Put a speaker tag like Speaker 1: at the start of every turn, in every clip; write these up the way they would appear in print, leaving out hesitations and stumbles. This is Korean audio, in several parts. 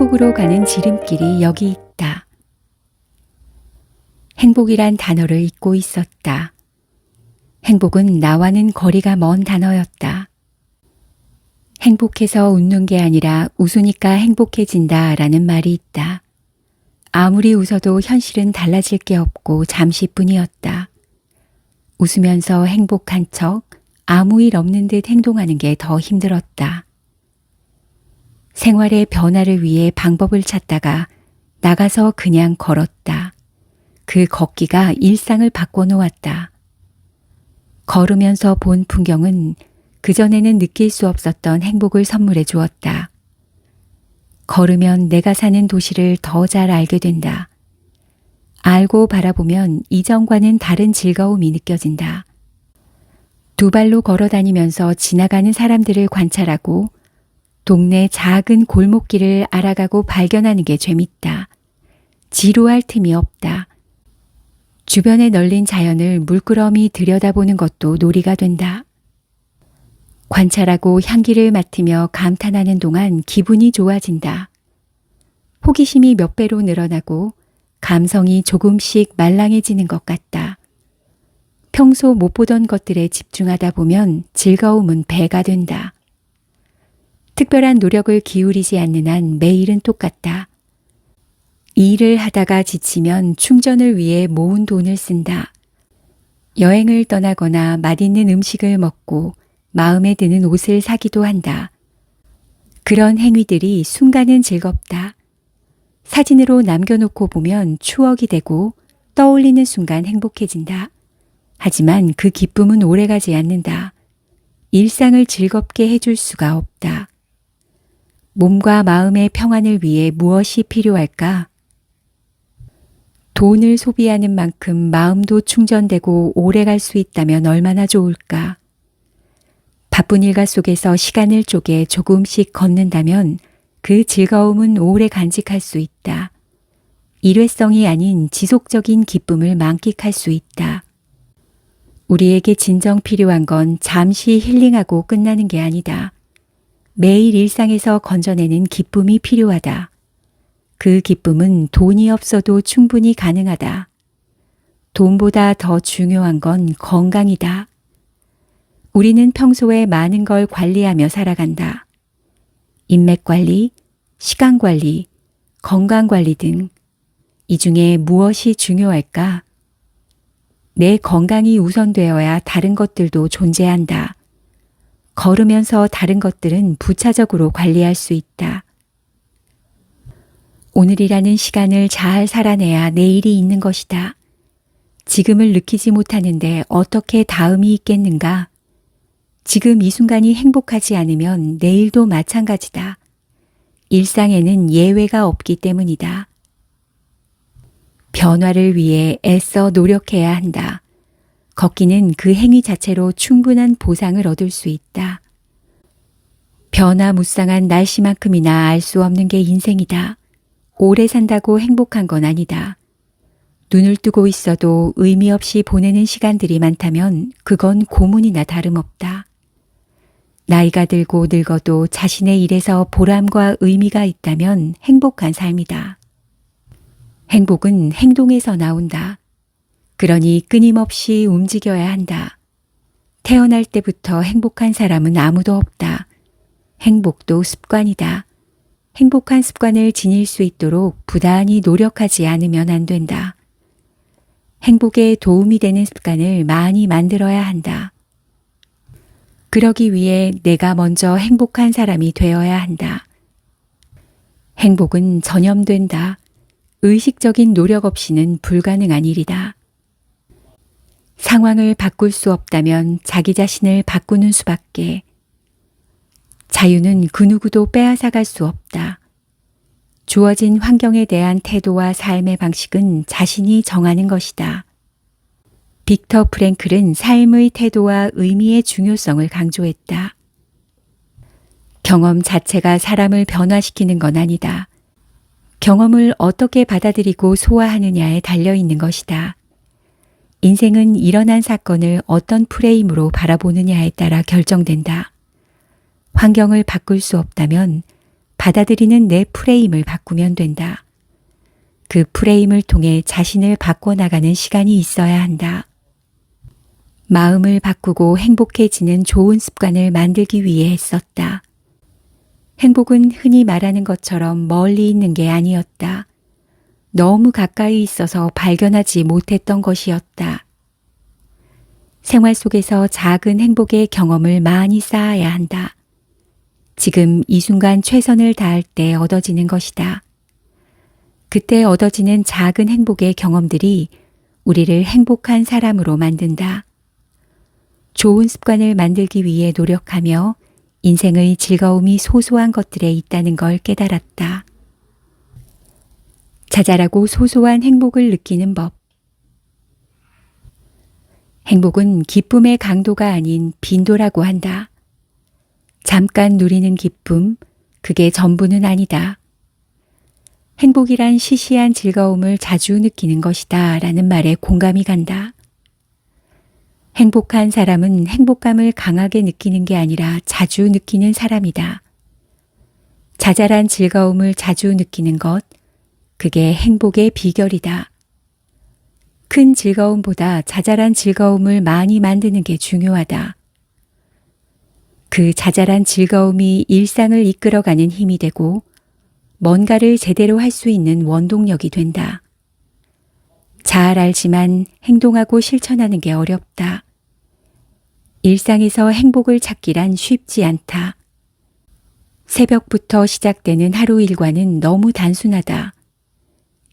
Speaker 1: 행복으로 가는 지름길이 여기 있다. 행복이란 단어를 잊고 있었다. 행복은 나와는 거리가 먼 단어였다. 행복해서 웃는 게 아니라 웃으니까 행복해진다 라는 말이 있다. 아무리 웃어도 현실은 달라질 게 없고 잠시뿐이었다. 웃으면서 행복한 척 아무 일 없는 듯 행동하는 게 더 힘들었다. 생활의 변화를 위해 방법을 찾다가 나가서 그냥 걸었다. 그 걷기가 일상을 바꿔놓았다. 걸으면서 본 풍경은 그전에는 느낄 수 없었던 행복을 선물해 주었다. 걸으면 내가 사는 도시를 더 잘 알게 된다. 알고 바라보면 이전과는 다른 즐거움이 느껴진다. 두 발로 걸어 다니면서 지나가는 사람들을 관찰하고 동네 작은 골목길을 알아가고 발견하는 게 재밌다. 지루할 틈이 없다. 주변에 널린 자연을 물끄러미 들여다보는 것도 놀이가 된다. 관찰하고 향기를 맡으며 감탄하는 동안 기분이 좋아진다. 호기심이 몇 배로 늘어나고 감성이 조금씩 말랑해지는 것 같다. 평소 못 보던 것들에 집중하다 보면 즐거움은 배가 된다. 특별한 노력을 기울이지 않는 한 매일은 똑같다. 일을 하다가 지치면 충전을 위해 모은 돈을 쓴다. 여행을 떠나거나 맛있는 음식을 먹고 마음에 드는 옷을 사기도 한다. 그런 행위들이 순간은 즐겁다. 사진으로 남겨놓고 보면 추억이 되고 떠올리는 순간 행복해진다. 하지만 그 기쁨은 오래가지 않는다. 일상을 즐겁게 해줄 수가 없다. 몸과 마음의 평안을 위해 무엇이 필요할까? 돈을 소비하는 만큼 마음도 충전되고 오래 갈 수 있다면 얼마나 좋을까? 바쁜 일과 속에서 시간을 쪼개 조금씩 걷는다면 그 즐거움은 오래 간직할 수 있다. 일회성이 아닌 지속적인 기쁨을 만끽할 수 있다. 우리에게 진정 필요한 건 잠시 힐링하고 끝나는 게 아니다. 매일 일상에서 건져내는 기쁨이 필요하다. 그 기쁨은 돈이 없어도 충분히 가능하다. 돈보다 더 중요한 건 건강이다. 우리는 평소에 많은 걸 관리하며 살아간다. 인맥 관리, 시간 관리, 건강 관리 등 이 중에 무엇이 중요할까? 내 건강이 우선되어야 다른 것들도 존재한다. 걸으면서 다른 것들은 부차적으로 관리할 수 있다. 오늘이라는 시간을 잘 살아내야 내일이 있는 것이다. 지금을 느끼지 못하는데 어떻게 다음이 있겠는가? 지금 이 순간이 행복하지 않으면 내일도 마찬가지다. 일상에는 예외가 없기 때문이다. 변화를 위해 애써 노력해야 한다. 걷기는 그 행위 자체로 충분한 보상을 얻을 수 있다. 변화무쌍한 날씨만큼이나 알 수 없는 게 인생이다. 오래 산다고 행복한 건 아니다. 눈을 뜨고 있어도 의미 없이 보내는 시간들이 많다면 그건 고문이나 다름없다. 나이가 들고 늙어도 자신의 일에서 보람과 의미가 있다면 행복한 삶이다. 행복은 행동에서 나온다. 그러니 끊임없이 움직여야 한다. 태어날 때부터 행복한 사람은 아무도 없다. 행복도 습관이다. 행복한 습관을 지닐 수 있도록 부단히 노력하지 않으면 안 된다. 행복에 도움이 되는 습관을 많이 만들어야 한다. 그러기 위해 내가 먼저 행복한 사람이 되어야 한다. 행복은 전염된다. 의식적인 노력 없이는 불가능한 일이다. 상황을 바꿀 수 없다면 자기 자신을 바꾸는 수밖에. 자유는 그 누구도 빼앗아갈 수 없다. 주어진 환경에 대한 태도와 삶의 방식은 자신이 정하는 것이다. 빅터 프랭클은 삶의 태도와 의미의 중요성을 강조했다. 경험 자체가 사람을 변화시키는 건 아니다. 경험을 어떻게 받아들이고 소화하느냐에 달려있는 것이다. 인생은 일어난 사건을 어떤 프레임으로 바라보느냐에 따라 결정된다. 환경을 바꿀 수 없다면 받아들이는 내 프레임을 바꾸면 된다. 그 프레임을 통해 자신을 바꿔나가는 시간이 있어야 한다. 마음을 바꾸고 행복해지는 좋은 습관을 만들기 위해 했었다. 행복은 흔히 말하는 것처럼 멀리 있는 게 아니었다. 너무 가까이 있어서 발견하지 못했던 것이었다. 생활 속에서 작은 행복의 경험을 많이 쌓아야 한다. 지금 이 순간 최선을 다할 때 얻어지는 것이다. 그때 얻어지는 작은 행복의 경험들이 우리를 행복한 사람으로 만든다. 좋은 습관을 만들기 위해 노력하며 인생의 즐거움이 소소한 것들에 있다는 걸 깨달았다. 자잘하고 소소한 행복을 느끼는 법. 행복은 기쁨의 강도가 아닌 빈도라고 한다. 잠깐 누리는 기쁨, 그게 전부는 아니다. 행복이란 시시한 즐거움을 자주 느끼는 것이다 라는 말에 공감이 간다. 행복한 사람은 행복감을 강하게 느끼는 게 아니라 자주 느끼는 사람이다. 자잘한 즐거움을 자주 느끼는 것, 그게 행복의 비결이다. 큰 즐거움보다 자잘한 즐거움을 많이 만드는 게 중요하다. 그 자잘한 즐거움이 일상을 이끌어가는 힘이 되고 뭔가를 제대로 할 수 있는 원동력이 된다. 잘 알지만 행동하고 실천하는 게 어렵다. 일상에서 행복을 찾기란 쉽지 않다. 새벽부터 시작되는 하루 일과는 너무 단순하다.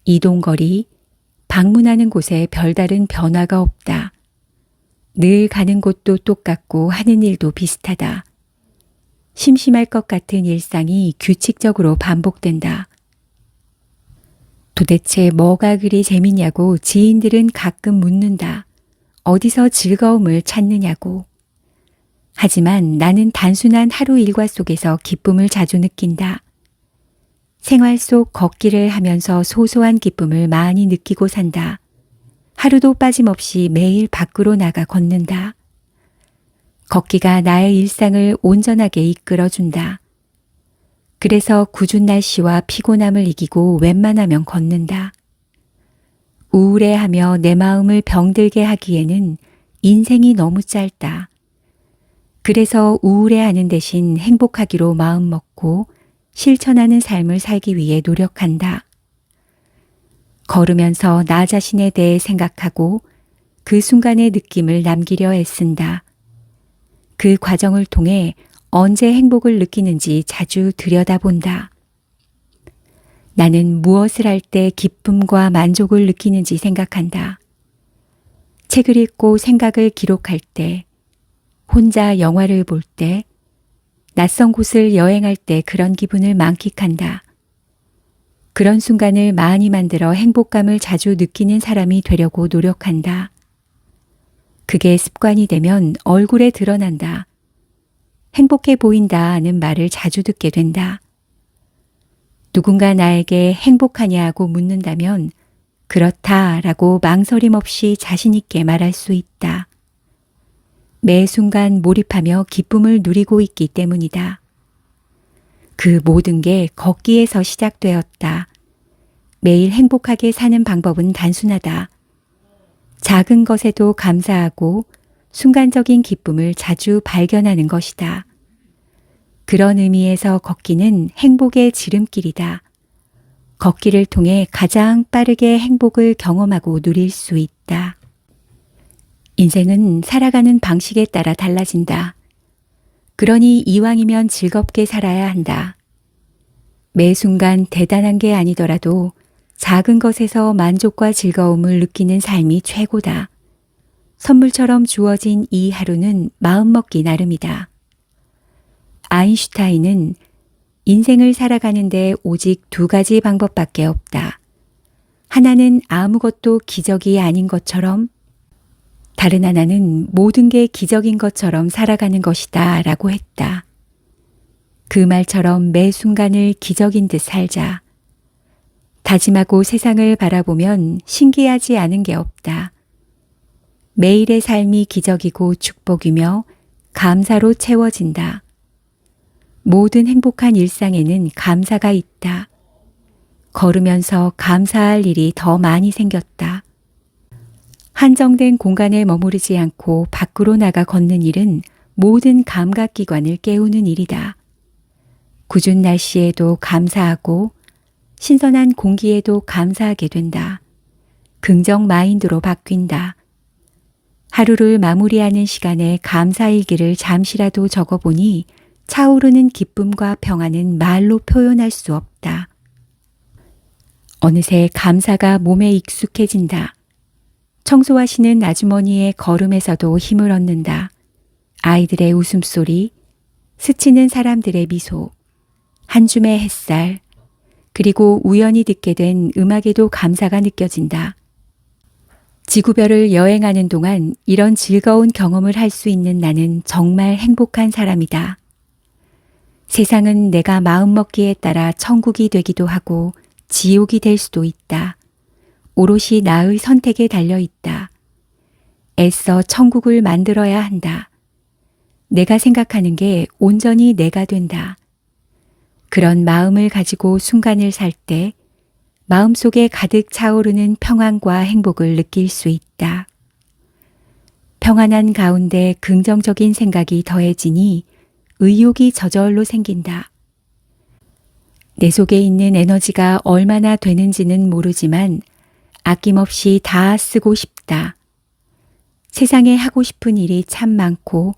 Speaker 1: 이동거리, 방문하는 곳에 별다른 변화가 없다. 늘 가는 곳도 똑같고 하는 일도 비슷하다. 심심할 것 같은 일상이 규칙적으로 반복된다. 도대체 뭐가 그리 재밌냐고 지인들은 가끔 묻는다. 어디서 즐거움을 찾느냐고. 하지만 나는 단순한 하루 일과 속에서 기쁨을 자주 느낀다. 생활 속 걷기를 하면서 소소한 기쁨을 많이 느끼고 산다. 하루도 빠짐없이 매일 밖으로 나가 걷는다. 걷기가 나의 일상을 온전하게 이끌어준다. 그래서 궂은 날씨와 피곤함을 이기고 웬만하면 걷는다. 우울해하며 내 마음을 병들게 하기에는 인생이 너무 짧다. 그래서 우울해하는 대신 행복하기로 마음먹고 실천하는 삶을 살기 위해 노력한다. 걸으면서 나 자신에 대해 생각하고 그 순간의 느낌을 남기려 애쓴다. 그 과정을 통해 언제 행복을 느끼는지 자주 들여다본다. 나는 무엇을 할 때 기쁨과 만족을 느끼는지 생각한다. 책을 읽고 생각을 기록할 때, 혼자 영화를 볼 때, 낯선 곳을 여행할 때 그런 기분을 만끽한다. 그런 순간을 많이 만들어 행복감을 자주 느끼는 사람이 되려고 노력한다. 그게 습관이 되면 얼굴에 드러난다. 행복해 보인다는 말을 자주 듣게 된다. 누군가 나에게 행복하냐고 묻는다면 그렇다라고 망설임 없이 자신 있게 말할 수 있다. 매 순간 몰입하며 기쁨을 누리고 있기 때문이다. 그 모든 게 걷기에서 시작되었다. 매일 행복하게 사는 방법은 단순하다. 작은 것에도 감사하고 순간적인 기쁨을 자주 발견하는 것이다. 그런 의미에서 걷기는 행복의 지름길이다. 걷기를 통해 가장 빠르게 행복을 경험하고 누릴 수 있다. 인생은 살아가는 방식에 따라 달라진다. 그러니 이왕이면 즐겁게 살아야 한다. 매 순간 대단한 게 아니더라도 작은 것에서 만족과 즐거움을 느끼는 삶이 최고다. 선물처럼 주어진 이 하루는 마음먹기 나름이다. 아인슈타인은 인생을 살아가는데 오직 두 가지 방법밖에 없다. 하나는 아무것도 기적이 아닌 것처럼, 다른 하나는 모든 게 기적인 것처럼 살아가는 것이다 라고 했다. 그 말처럼 매 순간을 기적인 듯 살자. 다짐하고 세상을 바라보면 신기하지 않은 게 없다. 매일의 삶이 기적이고 축복이며 감사로 채워진다. 모든 행복한 일상에는 감사가 있다. 걸으면서 감사할 일이 더 많이 생겼다. 한정된 공간에 머무르지 않고 밖으로 나가 걷는 일은 모든 감각기관을 깨우는 일이다. 궂은 날씨에도 감사하고 신선한 공기에도 감사하게 된다. 긍정 마인드로 바뀐다. 하루를 마무리하는 시간에 감사일기를 잠시라도 적어보니 차오르는 기쁨과 평안은 말로 표현할 수 없다. 어느새 감사가 몸에 익숙해진다. 청소하시는 아주머니의 걸음에서도 힘을 얻는다. 아이들의 웃음소리, 스치는 사람들의 미소, 한 줌의 햇살, 그리고 우연히 듣게 된 음악에도 감사가 느껴진다. 지구별을 여행하는 동안 이런 즐거운 경험을 할 수 있는 나는 정말 행복한 사람이다. 세상은 내가 마음먹기에 따라 천국이 되기도 하고 지옥이 될 수도 있다. 오롯이 나의 선택에 달려 있다. 애써 천국을 만들어야 한다. 내가 생각하는 게 온전히 내가 된다. 그런 마음을 가지고 순간을 살 때 마음속에 가득 차오르는 평안과 행복을 느낄 수 있다. 평안한 가운데 긍정적인 생각이 더해지니 의욕이 저절로 생긴다. 내 속에 있는 에너지가 얼마나 되는지는 모르지만 아낌없이 다 쓰고 싶다. 세상에 하고 싶은 일이 참 많고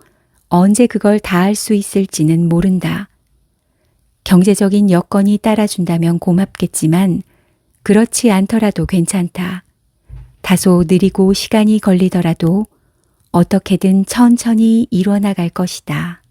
Speaker 1: 언제 그걸 다 할 수 있을지는 모른다. 경제적인 여건이 따라준다면 고맙겠지만 그렇지 않더라도 괜찮다. 다소 느리고 시간이 걸리더라도 어떻게든 천천히 이뤄나갈 것이다.